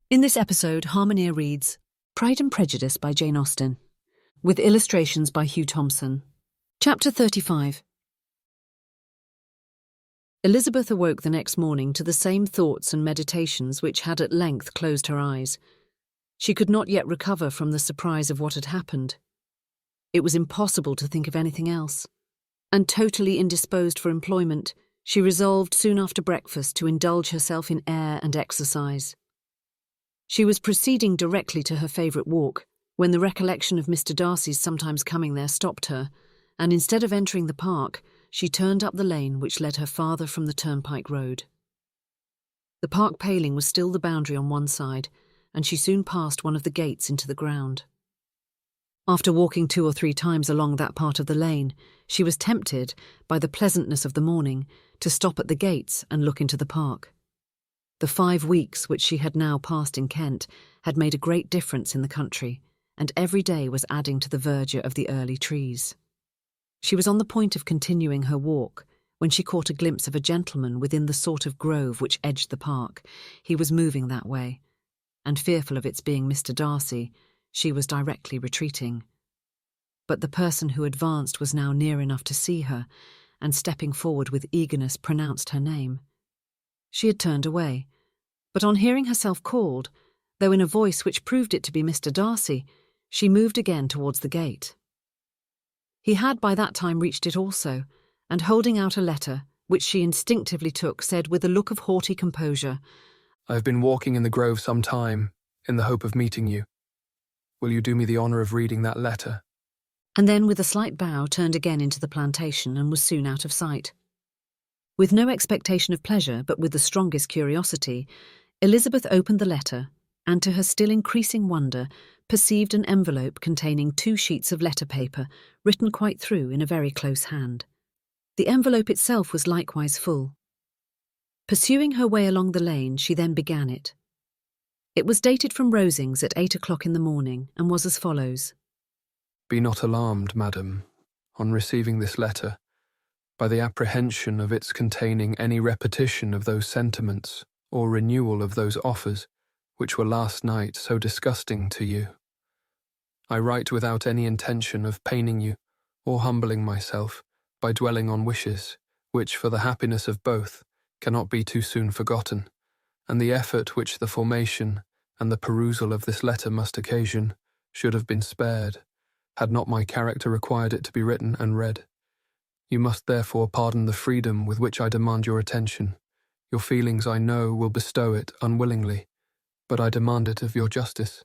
In this episode, Harmoneer reads Pride and Prejudice by Jane Austen, with illustrations by Hugh Thomson. Chapter 35. Elizabeth awoke the next morning to the same thoughts and meditations which had at length closed her eyes. She could not yet recover from the surprise of what had happened. It was impossible to think of anything else, and totally indisposed for employment, she resolved soon after breakfast to indulge herself in air and exercise. She was proceeding directly to her favourite walk, when the recollection of Mr. Darcy's sometimes coming there stopped her, and instead of entering the park, she turned up the lane which led her farther from the turnpike road. The park paling was still the boundary on one side, and she soon passed one of the gates into the ground. After walking 2 or 3 times along that part of the lane, she was tempted, by the pleasantness of the morning, to stop at the gates and look into the park. The 5 weeks which she had now passed in Kent had made a great difference in the country, and every day was adding to the verdure of the early trees. She was on the point of continuing her walk, when she caught a glimpse of a gentleman within the sort of grove which edged the park. He was moving that way, and fearful of its being Mr. Darcy, she was directly retreating. But the person who advanced was now near enough to see her, and stepping forward with eagerness pronounced her name. She had turned away, but on hearing herself called, though in a voice which proved it to be Mr. Darcy, she moved again towards the gate. He had by that time reached it also, and holding out a letter, which she instinctively took, said with a look of haughty composure, "I have been walking in the grove some time, in the hope of meeting you. Will you do me the honour of reading that letter?" And then with a slight bow turned again into the plantation and was soon out of sight. With no expectation of pleasure, but with the strongest curiosity, Elizabeth opened the letter, and to her still increasing wonder, perceived an envelope containing 2 sheets of letter paper, written quite through in a very close hand. The envelope itself was likewise full. Pursuing her way along the lane, she then began it. It was dated from Rosings at 8 o'clock in the morning, and was as follows. "Be not alarmed, madam, on receiving this letter, by the apprehension of its containing any repetition of those sentiments, or renewal of those offers, which were last night so disgusting to you. I write without any intention of paining you, or humbling myself, by dwelling on wishes, which for the happiness of both cannot be too soon forgotten, and the effort which the formation and the perusal of this letter must occasion should have been spared, had not my character required it to be written and read. You must therefore pardon the freedom with which I demand your attention. Your feelings, I know, will bestow it unwillingly, but I demand it of your justice.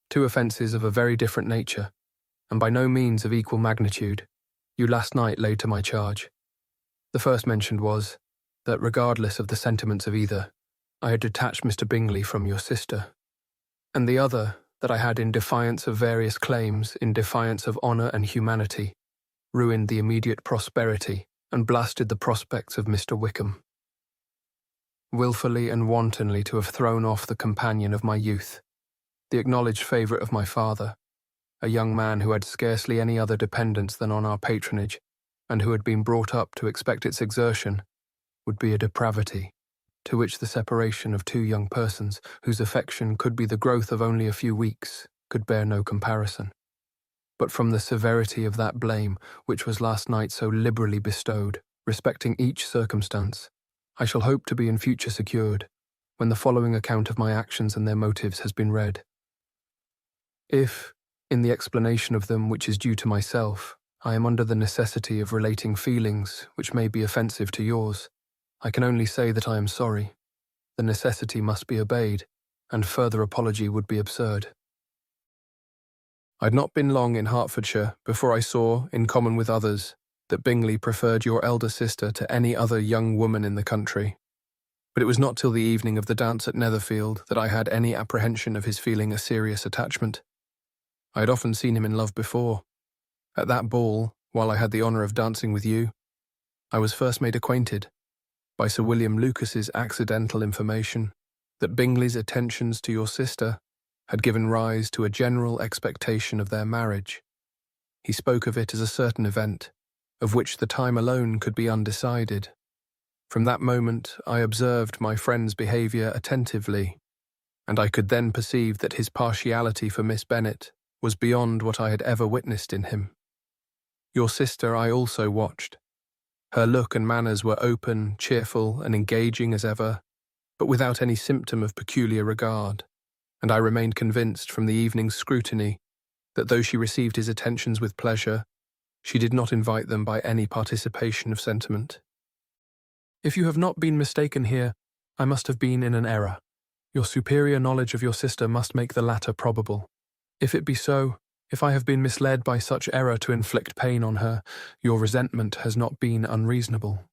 2 offences of a very different nature, and by no means of equal magnitude, you last night laid to my charge. The first mentioned was, that regardless of the sentiments of either, I had detached Mr. Bingley from your sister, and the other, that I had, in defiance of various claims, in defiance of honour and humanity, ruined the immediate prosperity and blasted the prospects of Mr. Wickham. Wilfully and wantonly to have thrown off the companion of my youth, the acknowledged favourite of my father, a young man who had scarcely any other dependence than on our patronage, and who had been brought up to expect its exertion, would be a depravity, to which the separation of 2 young persons, whose affection could be the growth of only a few weeks, could bear no comparison. But from the severity of that blame which was last night so liberally bestowed, respecting each circumstance, I shall hope to be in future secured, when the following account of my actions and their motives has been read. If, in the explanation of them which is due to myself, I am under the necessity of relating feelings which may be offensive to yours, I can only say that I am sorry. The necessity must be obeyed, and further apology would be absurd. I had not been long in Hertfordshire before I saw, in common with others, that Bingley preferred your elder sister to any other young woman in the country. But it was not till the evening of the dance at Netherfield that I had any apprehension of his feeling a serious attachment. I had often seen him in love before. At that ball, while I had the honour of dancing with you, I was first made acquainted, by Sir William Lucas's accidental information, that Bingley's attentions to your sister had given rise to a general expectation of their marriage. He spoke of it as a certain event, of which the time alone could be undecided. From that moment I observed my friend's behaviour attentively, and I could then perceive that his partiality for Miss Bennet was beyond what I had ever witnessed in him. Your sister I also watched. Her look and manners were open, cheerful, and engaging as ever, but without any symptom of peculiar regard, and I remained convinced from the evening's scrutiny that though she received his attentions with pleasure, she did not invite them by any participation of sentiment. If you have not been mistaken here, I must have been in an error. Your superior knowledge of your sister must make the latter probable. If it be so, if I have been misled by such error to inflict pain on her, your resentment has not been unreasonable.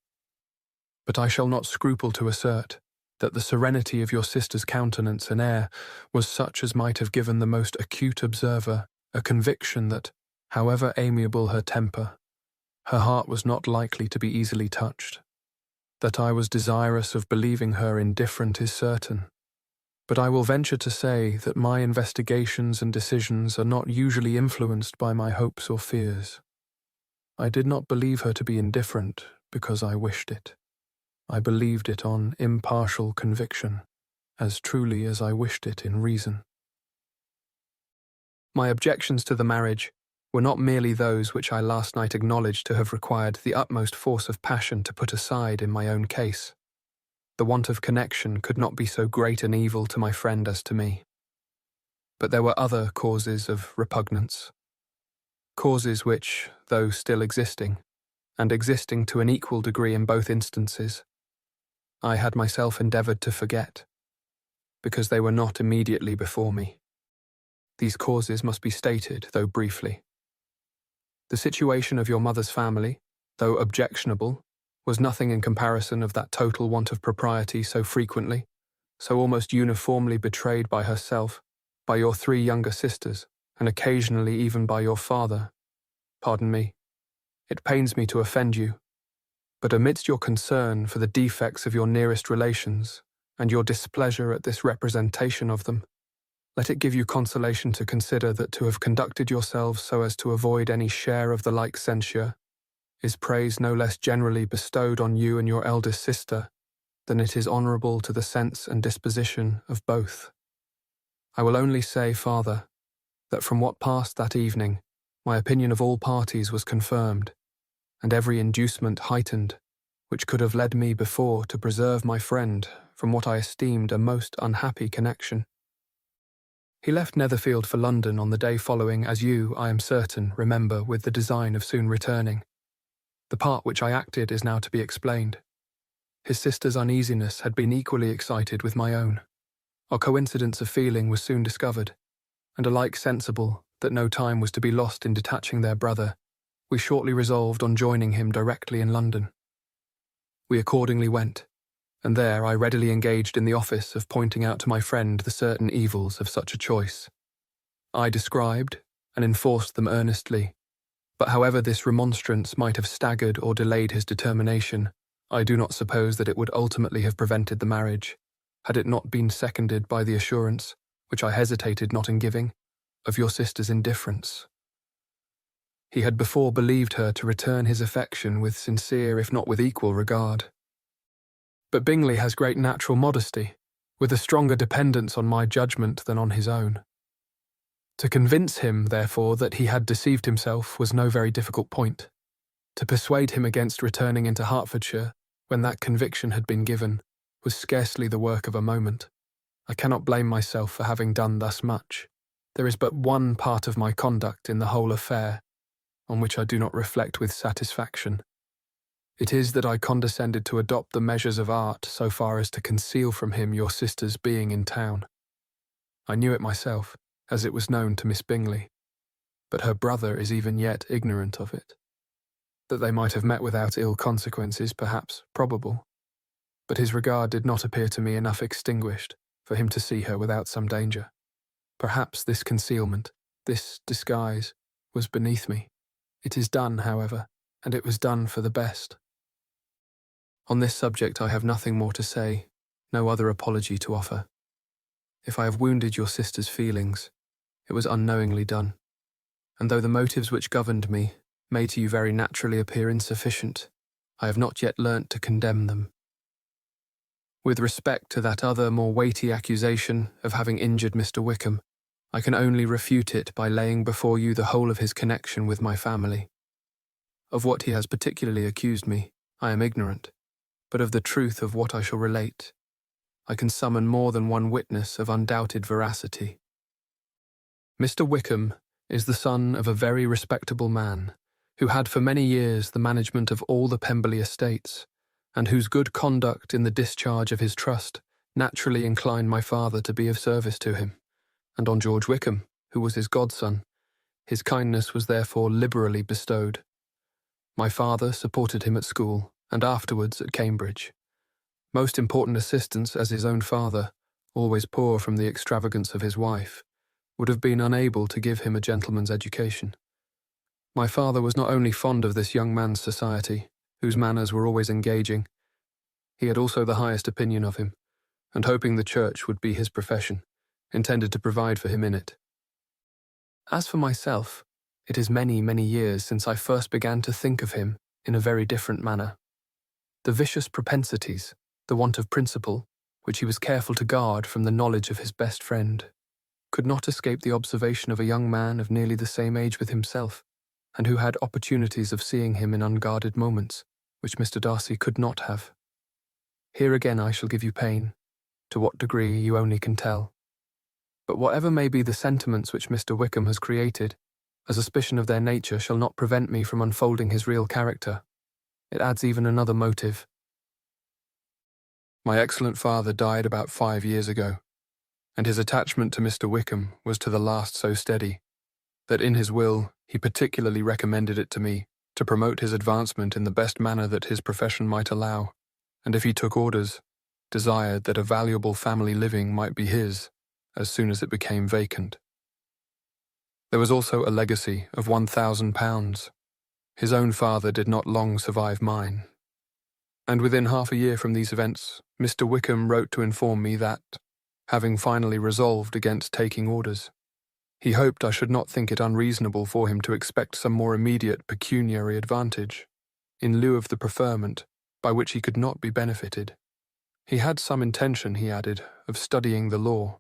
But I shall not scruple to assert that the serenity of your sister's countenance and air was such as might have given the most acute observer a conviction that, however amiable her temper, her heart was not likely to be easily touched. That I was desirous of believing her indifferent is certain, but I will venture to say that my investigations and decisions are not usually influenced by my hopes or fears. I did not believe her to be indifferent because I wished it. I believed it on impartial conviction, as truly as I wished it in reason. My objections to the marriage were not merely those which I last night acknowledged to have required the utmost force of passion to put aside in my own case. The want of connection could not be so great an evil to my friend as to me. But there were other causes of repugnance. Causes which, though still existing, and existing to an equal degree in both instances, I had myself endeavoured to forget, because they were not immediately before me. These causes must be stated, though briefly. The situation of your mother's family, though objectionable, was nothing in comparison of that total want of propriety so frequently, so almost uniformly betrayed by herself, by your 3 younger sisters, and occasionally even by your father. Pardon me. It pains me to offend you, but amidst your concern for the defects of your nearest relations, and your displeasure at this representation of them, let it give you consolation to consider that to have conducted yourselves so as to avoid any share of the like censure is praise no less generally bestowed on you and your eldest sister than it is honourable to the sense and disposition of both. I will only say, Father, that from what passed that evening, my opinion of all parties was confirmed, and every inducement heightened, which could have led me before to preserve my friend from what I esteemed a most unhappy connection. He left Netherfield for London on the day following, as you, I am certain, remember, with the design of soon returning. The part which I acted is now to be explained. His sister's uneasiness had been equally excited with my own. Our coincidence of feeling was soon discovered, and alike sensible that no time was to be lost in detaching their brother, we shortly resolved on joining him directly in London. We accordingly went, and there I readily engaged in the office of pointing out to my friend the certain evils of such a choice. I described and enforced them earnestly, but however this remonstrance might have staggered or delayed his determination, I do not suppose that it would ultimately have prevented the marriage, had it not been seconded by the assurance, which I hesitated not in giving, of your sister's indifference. He had before believed her to return his affection with sincere, if not with equal, regard. But Bingley has great natural modesty, with a stronger dependence on my judgment than on his own. To convince him, therefore, that he had deceived himself was no very difficult point. To persuade him against returning into Hertfordshire, when that conviction had been given, was scarcely the work of a moment. I cannot blame myself for having done thus much. There is but one part of my conduct in the whole affair on which I do not reflect with satisfaction. It is that I condescended to adopt the measures of art so far as to conceal from him your sister's being in town. I knew it myself, as it was known to Miss Bingley, but her brother is even yet ignorant of it. That they might have met without ill consequences, perhaps probable, but his regard did not appear to me enough extinguished for him to see her without some danger. Perhaps this concealment, this disguise, was beneath me. It is done, however, and it was done for the best. On this subject I have nothing more to say, no other apology to offer. If I have wounded your sister's feelings, it was unknowingly done, and though the motives which governed me may to you very naturally appear insufficient, I have not yet learnt to condemn them. With respect to that other, more weighty accusation of having injured Mr. Wickham, I can only refute it by laying before you the whole of his connection with my family. Of what he has particularly accused me, I am ignorant, but of the truth of what I shall relate, I can summon more than one witness of undoubted veracity. Mr. Wickham is the son of a very respectable man, who had for many years the management of all the Pemberley estates, and whose good conduct in the discharge of his trust naturally inclined my father to be of service to him, and on George Wickham, who was his godson, his kindness was therefore liberally bestowed. My father supported him at school, and afterwards at Cambridge. Most important assistance as his own father, always poor from the extravagance of his wife, would have been unable to give him a gentleman's education. My father was not only fond of this young man's society, whose manners were always engaging, he had also the highest opinion of him, and hoping the church would be his profession, intended to provide for him in it. As for myself, it is many, many years since I first began to think of him in a very different manner. The vicious propensities, the want of principle, which he was careful to guard from the knowledge of his best friend, could not escape the observation of a young man of nearly the same age with himself, and who had opportunities of seeing him in unguarded moments, which Mr. Darcy could not have. Here again I shall give you pain, to what degree you only can tell. But whatever may be the sentiments which Mr. Wickham has created, a suspicion of their nature shall not prevent me from unfolding his real character. It adds even another motive. My excellent father died about 5 years ago, and his attachment to Mr. Wickham was to the last so steady, that in his will he particularly recommended it to me to promote his advancement in the best manner that his profession might allow, and if he took orders, desired that a valuable family living might be his as soon as it became vacant. There was also a legacy of £1,000. His own father did not long survive mine. And within half a year from these events, Mr. Wickham wrote to inform me that, having finally resolved against taking orders, he hoped I should not think it unreasonable for him to expect some more immediate pecuniary advantage, in lieu of the preferment, by which he could not be benefited. He had some intention, he added, of studying the law,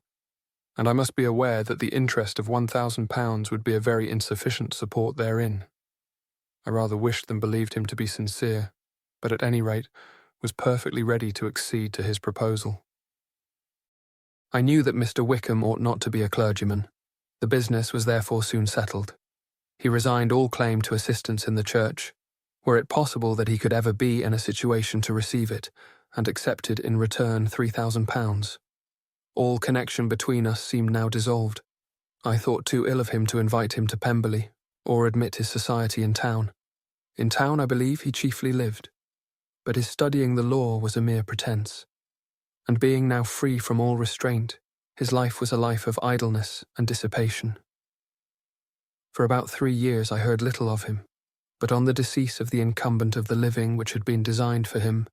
and I must be aware that the interest of £1,000 would be a very insufficient support therein. I rather wished than believed him to be sincere, but at any rate was perfectly ready to accede to his proposal. I knew that Mr. Wickham ought not to be a clergyman. The business was therefore soon settled. He resigned all claim to assistance in the church, were it possible that he could ever be in a situation to receive it, and accepted in return £3,000. All connection between us seemed now dissolved. I thought too ill of him to invite him to Pemberley, or admit his society in town. In town, I believe, he chiefly lived, but his studying the law was a mere pretence, and being now free from all restraint, his life was a life of idleness and dissipation. For about 3 years I heard little of him, but on the decease of the incumbent of the living which had been designed for him,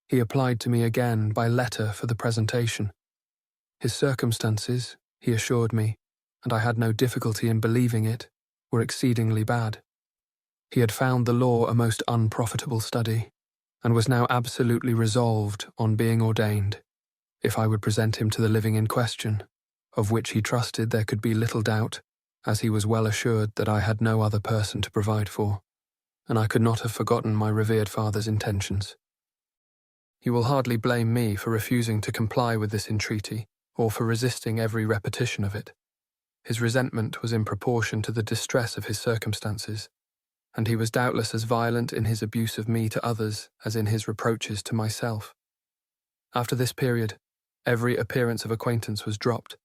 he applied to me again by letter for the presentation. His circumstances, he assured me, and I had no difficulty in believing it, were exceedingly bad. He had found the law a most unprofitable study, and was now absolutely resolved on being ordained, if I would present him to the living in question, of which he trusted there could be little doubt, as he was well assured that I had no other person to provide for, and I could not have forgotten my revered father's intentions. You will hardly blame me for refusing to comply with this entreaty, or for resisting every repetition of it. His resentment was in proportion to the distress of his circumstances, and he was doubtless as violent in his abuse of me to others as in his reproaches to myself. After this period, every appearance of acquaintance was dropped.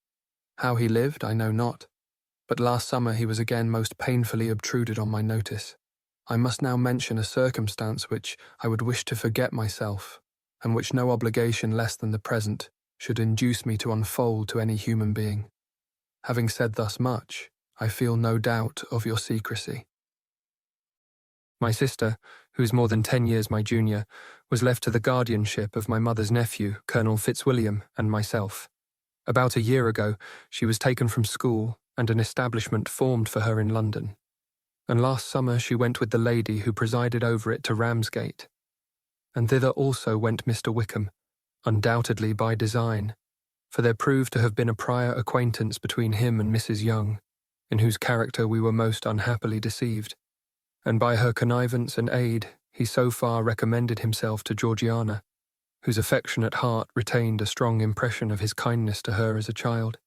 How he lived, I know not, but last summer he was again most painfully obtruded on my notice. I must now mention a circumstance which I would wish to forget myself, and which no obligation less than the present should induce me to unfold to any human being. Having said thus much, I feel no doubt of your secrecy. My sister, who is more than 10 years my junior, was left to the guardianship of my mother's nephew, Colonel Fitzwilliam, and myself. About a year ago, she was taken from school, and an establishment formed for her in London. And last summer she went with the lady who presided over it to Ramsgate. And thither also went Mr. Wickham, undoubtedly by design, for there proved to have been a prior acquaintance between him and Mrs. Young, in whose character we were most unhappily deceived, and by her connivance and aid he so far recommended himself to Georgiana, whose affectionate heart retained a strong impression of his kindness to her as a child,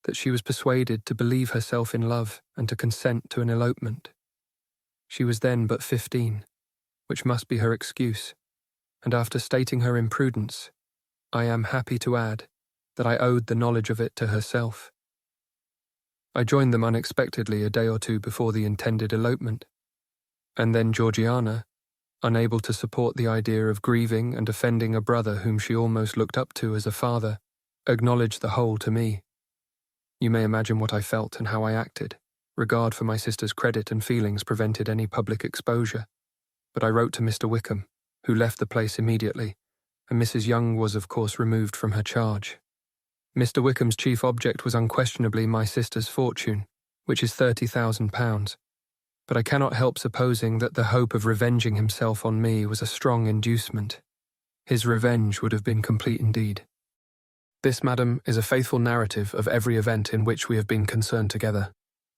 that she was persuaded to believe herself in love and to consent to an elopement. She was then but 15, which must be her excuse, and after stating her imprudence, I am happy to add that I owed the knowledge of it to herself. I joined them unexpectedly a day or two before the intended elopement, and then Georgiana, unable to support the idea of grieving and offending a brother whom she almost looked up to as a father, acknowledged the whole to me. You may imagine what I felt and how I acted. Regard for my sister's credit and feelings prevented any public exposure, but I wrote to Mr. Wickham, who left the place immediately, and Mrs. Young was of course removed from her charge. Mr. Wickham's chief object was unquestionably my sister's fortune, which is £30,000, but I cannot help supposing that the hope of revenging himself on me was a strong inducement. His revenge would have been complete indeed. This, madam, is a faithful narrative of every event in which we have been concerned together,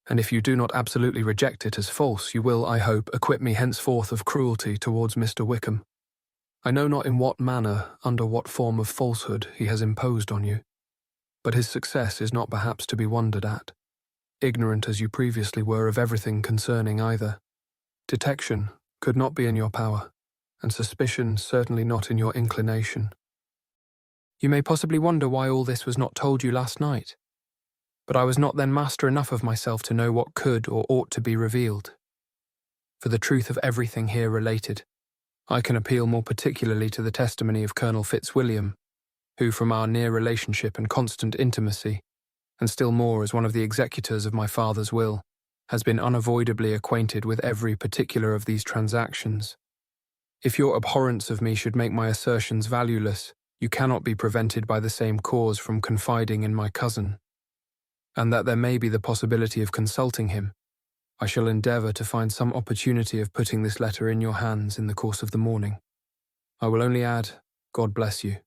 and if you do not absolutely reject it as false, you will, I hope, acquit me henceforth of cruelty towards Mr. Wickham. I know not in what manner, under what form of falsehood he has imposed on you, but his success is not perhaps to be wondered at, ignorant as you previously were of everything concerning either. Detection could not be in your power, and suspicion certainly not in your inclination. You may possibly wonder why all this was not told you last night, but I was not then master enough of myself to know what could or ought to be revealed. For the truth of everything here related, I can appeal more particularly to the testimony of Colonel Fitzwilliam, who from our near relationship and constant intimacy, and still more as one of the executors of my father's will, has been unavoidably acquainted with every particular of these transactions. If your abhorrence of me should make my assertions valueless, you cannot be prevented by the same cause from confiding in my cousin, and that there may be the possibility of consulting him, I shall endeavour to find some opportunity of putting this letter in your hands in the course of the morning. I will only add, God bless you.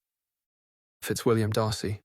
Fitzwilliam Darcy.